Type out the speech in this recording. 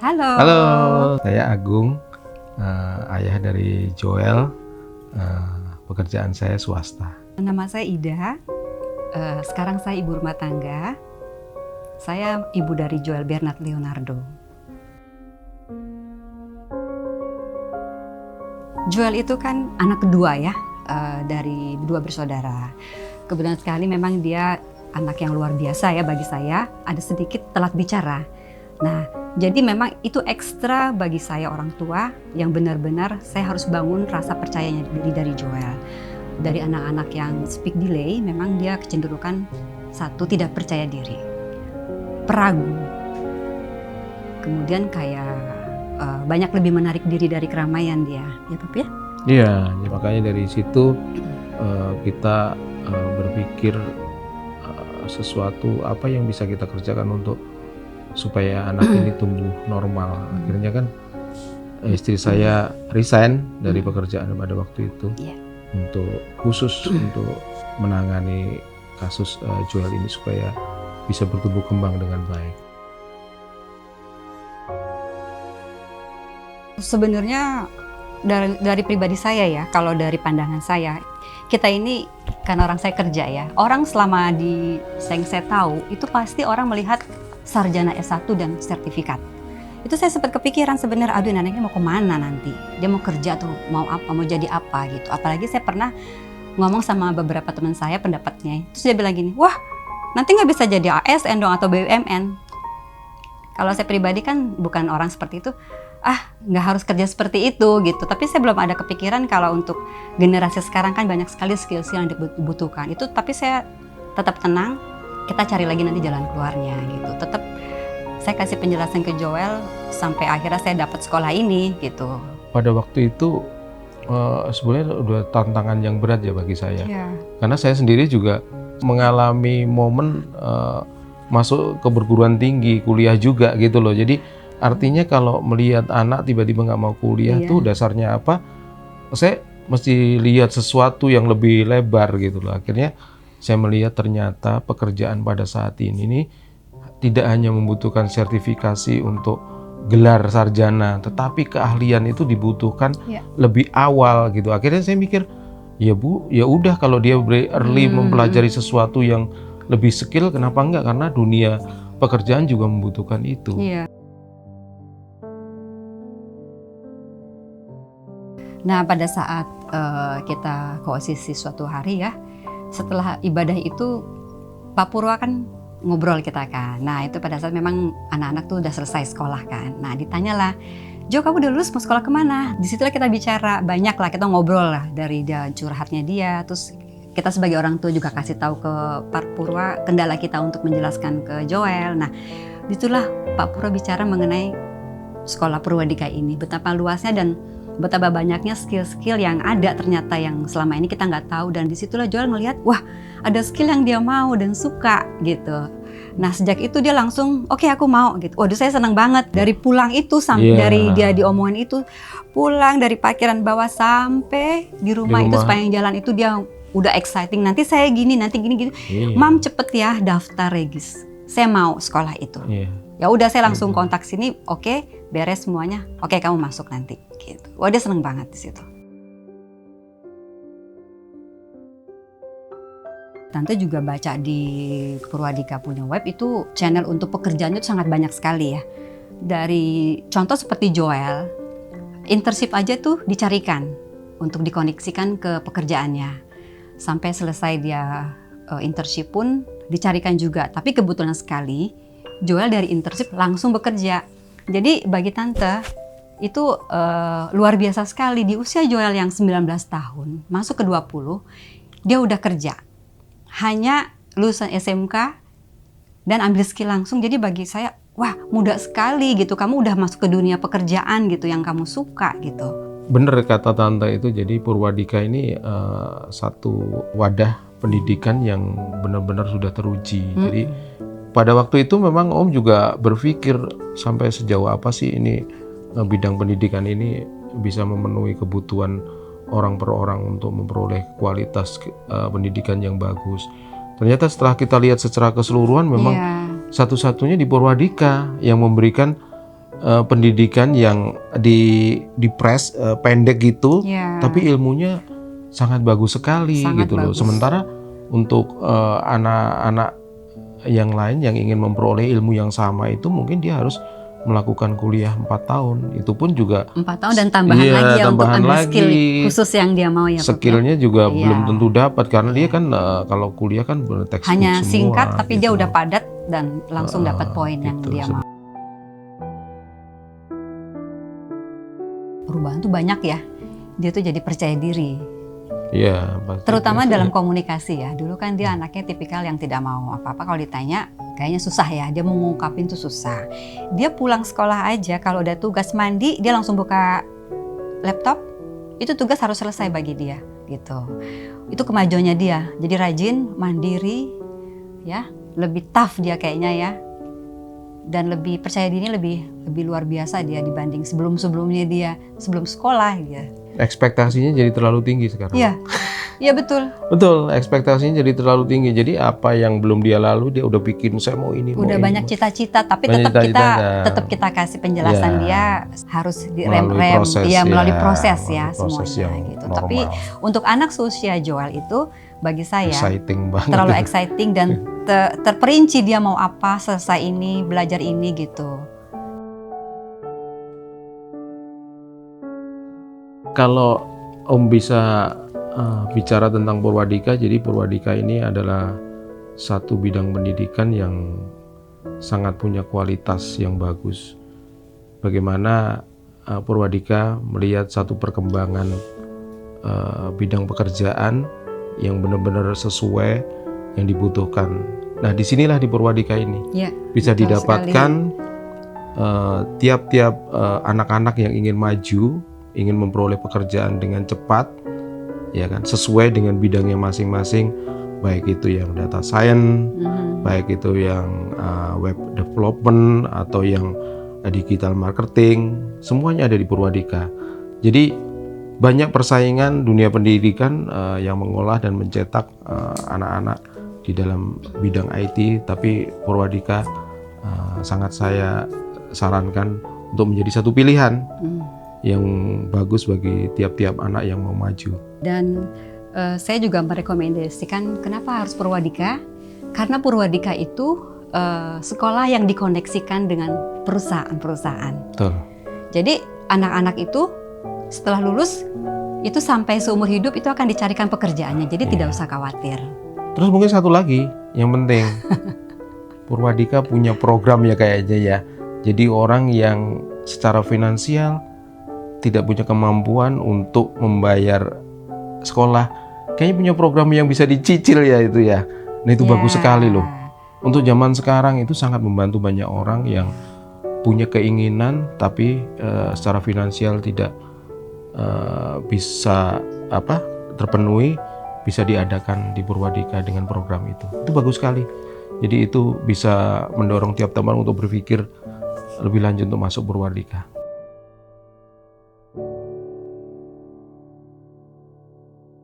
Halo. Halo, saya Agung, ayah dari Joel. Pekerjaan saya swasta. Nama saya Ida. Sekarang saya ibu rumah tangga. Saya ibu dari Joel Bernard Leonardo. Joel itu kan anak kedua ya, dari dua bersaudara. Kebetulan sekali memang dia anak yang luar biasa ya bagi saya. Ada sedikit telat bicara. Nah, jadi memang itu ekstra bagi saya orang tua yang benar-benar saya harus bangun rasa percayanya diri dari Joel. Dari anak-anak yang speak delay, memang dia kecenderungan satu tidak percaya diri, peragu, kemudian kayak banyak lebih menarik diri dari keramaian dia, ya Pap ya? Iya, makanya dari situ kita berpikir sesuatu apa yang bisa kita kerjakan untuk supaya anak ini tumbuh normal. Akhirnya kan istri saya resign dari pekerjaan pada waktu itu untuk khusus untuk menangani kasus Joel ini supaya bisa bertumbuh kembang dengan baik. Sebenarnya dari pribadi saya ya, kalau dari pandangan saya, kita ini karena orang saya kerja ya, orang selama yang saya tahu itu pasti orang melihat sarjana S1 dan sertifikat. Itu saya sempat kepikiran sebenarnya, aduh anaknya mau kemana nanti? Dia mau kerja atau mau apa, mau jadi apa gitu. Apalagi saya pernah ngomong sama beberapa teman saya pendapatnya. Terus dia bilang gini, wah nanti nggak bisa jadi ASN dong atau BUMN. Kalau saya pribadi kan bukan orang seperti itu, nggak harus kerja seperti itu gitu. Tapi saya belum ada kepikiran kalau untuk generasi sekarang kan banyak sekali skill yang dibutuhkan. Itu tapi saya tetap tenang. Kita cari lagi nanti jalan keluarnya gitu. Tetap saya kasih penjelasan ke Joel sampai akhirnya saya dapat sekolah ini gitu. Pada waktu itu sebenarnya udah tantangan yang berat ya bagi saya. Yeah. Karena saya sendiri juga mengalami momen masuk ke perguruan tinggi, kuliah juga gitu loh. Jadi artinya kalau melihat anak tiba-tiba nggak mau kuliah tuh dasarnya apa? Saya mesti lihat sesuatu yang lebih lebar gitu loh. Akhirnya saya melihat ternyata pekerjaan pada saat ini tidak hanya membutuhkan sertifikasi untuk gelar sarjana, tetapi keahlian itu dibutuhkan lebih awal gitu. Akhirnya saya mikir, ya Bu, ya udah kalau dia early mempelajari sesuatu yang lebih skill, kenapa enggak? Karena dunia pekerjaan juga membutuhkan itu. Iya. Nah, pada saat kita koasisi suatu hari ya, setelah ibadah itu Pak Purwa kan ngobrol kita kan. Nah itu pada saat memang anak-anak tuh udah selesai sekolah kan. Nah ditanyalah, Jo kamu udah lulus mau sekolah kemana? Disitulah kita bicara, banyak lah kita ngobrol lah dari dia curhatnya dia. Terus kita sebagai orang tua juga kasih tahu ke Pak Purwa kendala kita untuk menjelaskan ke Joel. Nah disitulah Pak Purwa bicara mengenai sekolah Purwadika ini. Betapa luasnya dan betapa banyaknya skill-skill yang ada ternyata yang selama ini kita nggak tahu. Dan disitulah Joel melihat, wah ada skill yang dia mau dan suka gitu. Nah sejak itu dia langsung, oke, aku mau gitu. Waduh saya senang banget. Dari pulang itu sampai dari dia diomongin itu, pulang dari parkiran bawah sampai di rumah itu sepanjang jalan itu dia udah exciting. Nanti saya gini, nanti gini. Mam cepet ya daftar regis. Saya mau sekolah itu. Ya udah saya langsung kontak sini, oke, beres semuanya. Oke, kamu masuk nanti gitu. Wah, dia seneng banget di situ. Tante juga baca di Purwadika punya web itu channel untuk pekerjaannya itu sangat banyak sekali ya. Dari contoh seperti Joel, internship aja tuh dicarikan untuk dikoneksikan ke pekerjaannya. Sampai selesai dia internship pun dicarikan juga. Tapi kebetulan sekali Joel dari internship langsung bekerja. Jadi bagi Tante itu luar biasa sekali. Di usia Joel yang 19 tahun, masuk ke 20, dia udah kerja. Hanya lulusan SMK dan ambil skill langsung. Jadi bagi saya, wah muda sekali gitu. Kamu udah masuk ke dunia pekerjaan gitu yang kamu suka gitu. Bener kata Tante itu, jadi Purwadika ini satu wadah pendidikan yang benar-benar sudah teruji. Jadi pada waktu itu memang Om juga berpikir sampai sejauh apa sih ini bidang pendidikan ini bisa memenuhi kebutuhan orang per orang untuk memperoleh kualitas pendidikan yang bagus. Ternyata setelah kita lihat secara keseluruhan memang satu-satunya di Purwadika yang memberikan pendidikan yang di pendek gitu, Ya, tapi ilmunya sangat bagus sekali sangat gitu loh. bagus. Sementara untuk anak-anak yang lain yang ingin memperoleh ilmu yang sama itu mungkin dia harus melakukan kuliah 4 tahun. Itu pun juga 4 tahun dan tambahan iya, lagi ya untuk tambahan ambil skill lagi. khusus yang dia mau ya, Bob, ya. Skillnya juga Iya. belum tentu dapat karena dia Iya. kan kalau kuliah kan textbook Hanya semua, singkat tapi dia gitu. udah padat dan langsung dapat poin yang gitu. dia mau. Perubahan tuh banyak ya. Dia tuh jadi percaya diri. Iya, pasti. Terutama dalam komunikasi ya. Dulu kan dia anaknya tipikal yang tidak mau apa-apa kalau ditanya kayaknya susah ya. Dia mau ngungkapin tuh susah. Dia pulang sekolah aja kalau udah tugas mandi dia langsung buka laptop. Itu tugas harus selesai bagi dia gitu. Itu kemajuannya dia. Jadi rajin, mandiri ya, lebih tough dia kayaknya ya. Dan lebih percaya diri lebih luar biasa dia dibanding sebelum-sebelumnya dia sebelum sekolah ya. Ekspektasinya jadi terlalu tinggi sekarang. Iya. Iya betul. Betul, ekspektasinya jadi terlalu tinggi. Jadi apa yang belum dia lalu dia udah bikin saya mau ini, Udah mau banyak ini. cita-cita tapi Banyak tetap kita kasih penjelasan Ya. dia harus Melalui direm-rem proses, ya melalui ya, proses ya melalui proses semuanya yang gitu. normal. Tapi untuk anak seusia Joel itu bagi saya Exciting banget. terlalu exciting dan terperinci dia mau apa selesai ini, belajar ini gitu. Kalau Om bisa bicara tentang Purwadika, jadi Purwadika ini adalah satu bidang pendidikan yang sangat punya kualitas yang bagus. Bagaimana Purwadika melihat satu perkembangan bidang pekerjaan yang benar-benar sesuai yang dibutuhkan. Nah, disinilah di Purwadika ini Ya, bisa betul didapatkan tiap-tiap anak-anak yang ingin maju, ingin memperoleh pekerjaan dengan cepat, ya kan, sesuai dengan bidangnya masing-masing, baik itu yang data science, baik itu yang web development atau yang digital marketing, semuanya ada di Purwadika. Jadi banyak persaingan dunia pendidikan yang mengolah dan mencetak anak-anak di dalam bidang IT, tapi Purwadika sangat saya sarankan untuk menjadi satu pilihan yang bagus bagi tiap-tiap anak yang mau maju. Dan saya juga merekomendasikan kenapa harus Purwadika? Karena Purwadika itu sekolah yang dikoneksikan dengan perusahaan-perusahaan. Betul. Jadi anak-anak itu setelah lulus itu sampai seumur hidup itu akan dicarikan pekerjaannya. Jadi tidak usah khawatir. Terus mungkin satu lagi yang penting, Purwadika punya program ya kayaknya ya. Jadi orang yang secara finansial tidak punya kemampuan untuk membayar sekolah, kayaknya punya program yang bisa dicicil ya itu ya. Nah itu bagus sekali loh. Untuk zaman sekarang itu sangat membantu banyak orang yang punya keinginan tapi secara finansial tidak bisa terpenuhi, bisa diadakan di Purwadika dengan program itu. Itu bagus sekali. Jadi itu bisa mendorong tiap teman untuk berpikir lebih lanjut untuk masuk Purwadika.